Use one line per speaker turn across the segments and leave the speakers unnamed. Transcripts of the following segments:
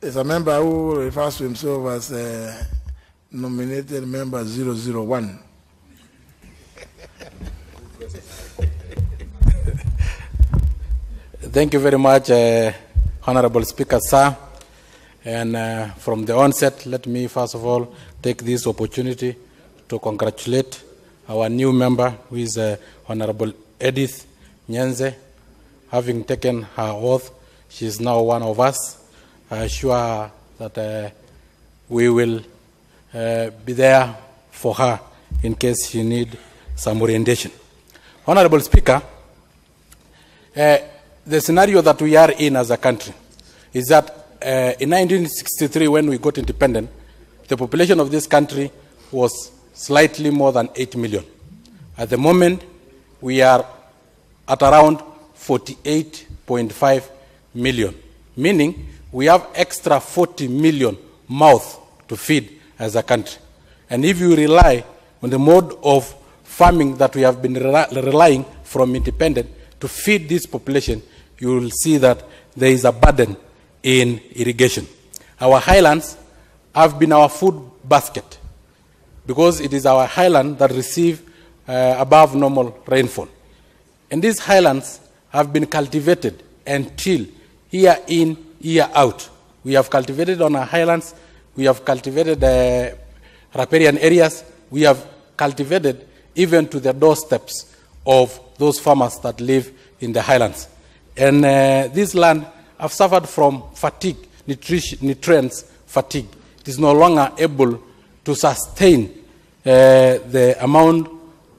is a member who refers to himself as nominated member 001.
Thank you very much, Honorable Speaker, sir. And from the onset, let me first of all take this opportunity to congratulate our new member, who is Honorable Edith Nyenze. Having taken her oath, she is now one of us. I assure her that we will be there for her in case she needs some orientation. Honorable Speaker, the scenario that we are in as a country is that in 1963, when we got independent, the population of this country was slightly more than 8 million. At the moment, we are at around 48.5 million, meaning we have extra 40 million mouths to feed as a country. And if you rely on the mode of farming that we have been relying from independence to feed this population, you will see that there is a burden in irrigation. Our highlands have been our food basket because it is our highland that receive above normal rainfall. And these highlands have been cultivated and tilled year in, year out. We have cultivated on our highlands, we have cultivated riparian areas, we have cultivated even to the doorsteps of those farmers that live in the highlands. And this land have suffered from fatigue, nutrients fatigue. It is no longer able to sustain the amount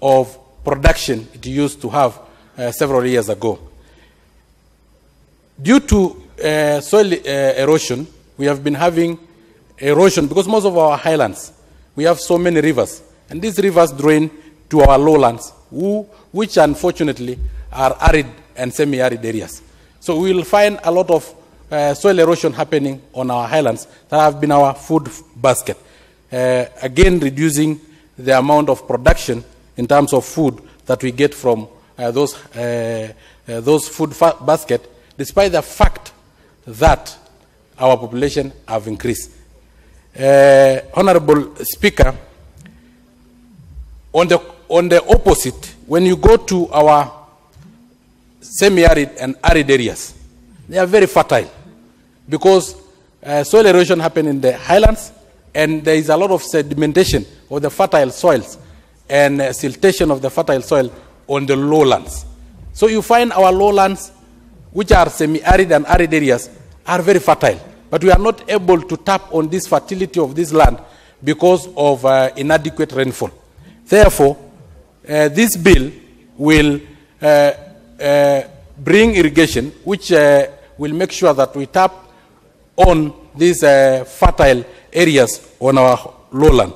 of production it used to have several years ago. Due to soil erosion, we have been having erosion because most of our highlands, we have so many rivers. And these rivers drain to our lowlands, which unfortunately are arid and semi-arid areas. So we will find a lot of soil erosion happening on our highlands that have been our food basket. Again, reducing the amount of production in terms of food that we get from those food basket, despite the fact that our population have increased. Honorable Speaker, on the opposite, when you go to our semi-arid and arid areas, they are very fertile because soil erosion happens in the highlands and there is a lot of sedimentation of the fertile soils and siltation of the fertile soil on the lowlands. So you find our lowlands, which are semi-arid and arid areas, are very fertile, but we are not able to tap on this fertility of this land because of inadequate rainfall. Therefore, this bill will bring irrigation, which will make sure that we tap on these fertile areas on our lowland.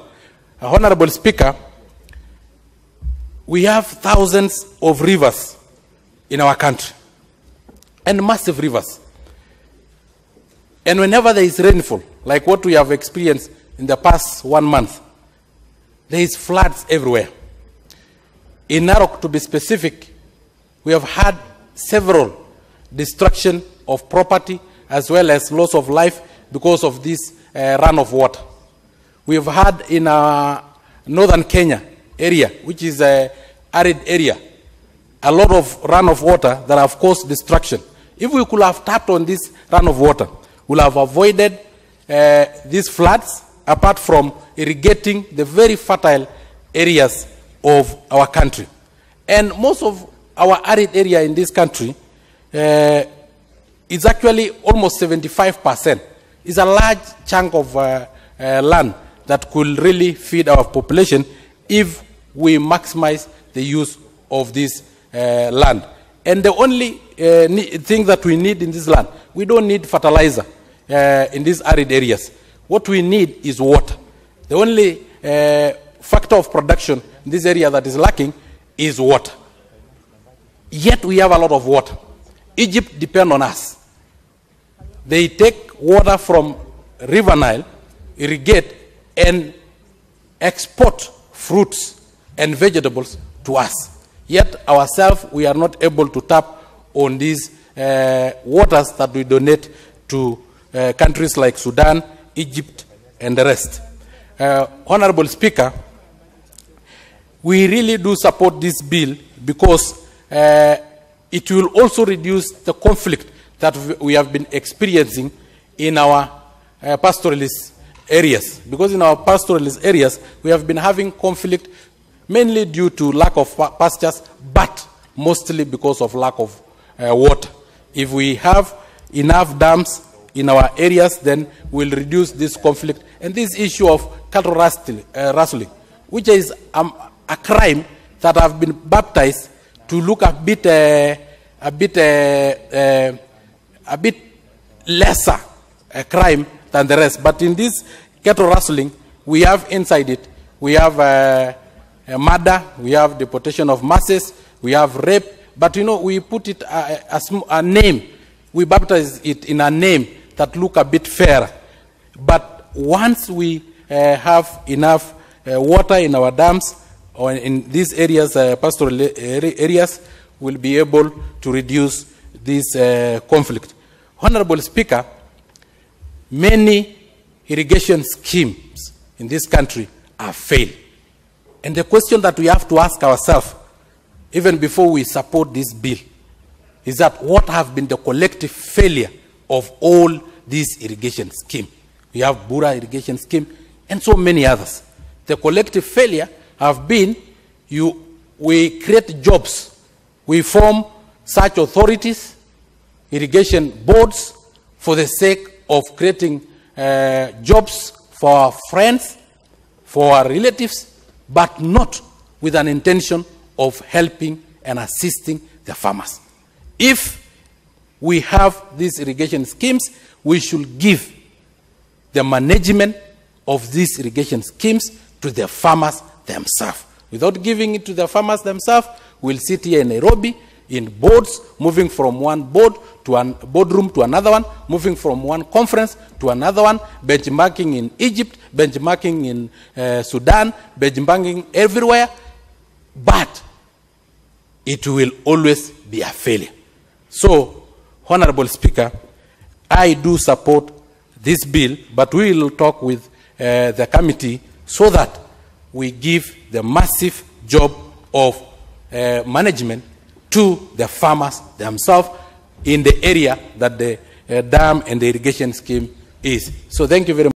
Honorable Speaker, we have thousands of rivers in our country, and massive rivers. And whenever there is rainfall, like what we have experienced in the past 1 month, there is floods everywhere. In Narok, to be specific, we have had several destruction of property as well as loss of life because of this run of water. We have had in northern Kenya area, which is an arid area, a lot of run of water that have caused destruction. If we could have tapped on this run of water, we would have avoided these floods, apart from irrigating the very fertile areas of our country. And most of our arid area in this country is actually almost 75%. It's a large chunk of land that could really feed our population if we maximize the use of this land. And the only thing that we need in this land, we don't need fertilizer in these arid areas. What we need is water. The only factor of production in this area that is lacking is water. Yet we have a lot of water. Egypt depends on us. They take water from River Nile, irrigate, and export fruits and vegetables to us. Yet ourselves, we are not able to tap on these waters that we donate to countries like Sudan, Egypt, and the rest. Honorable Speaker, we really do support this bill because it will also reduce the conflict that we have been experiencing in our pastoralist areas. Because in our pastoralist areas, we have been having conflict mainly due to lack of pastures, but mostly because of lack of water. If we have enough dams in our areas, then we'll reduce this conflict. And this issue of cattle rustling, which is a crime that have been baptized to look a bit lesser a crime than the rest. But in this cattle rustling, we have inside it, we have murder, we have deportation of masses, we have rape. But you know, we put it a name, we baptize it in a name that look a bit fairer. But once we have enough water in our dams or in these areas, pastoral areas, we'll be able to reduce this conflict. Honorable Speaker, many irrigation schemes in this country have failed. And the question that we have to ask ourselves, even before we support this bill, is that what have been the collective failure of all these irrigation schemes? We have Bura irrigation scheme and so many others. The collective failure have been, we create jobs. We form such authorities, irrigation boards, for the sake of creating jobs for our friends, for our relatives, but not with an intention of helping and assisting the farmers. If we have these irrigation schemes, we should give the management of these irrigation schemes to the farmers themselves. Without giving it to the farmers themselves, we'll sit here in Nairobi in boards, moving from one board to a boardroom to another one, moving from one conference to another one, benchmarking in Egypt, benchmarking in Sudan, benchmarking everywhere, but it will always be a failure. So, Honorable Speaker, I do support this bill, but we will talk with the committee so that we give the massive job of management to the farmers themselves in the area that the dam and the irrigation scheme is. So thank you very much.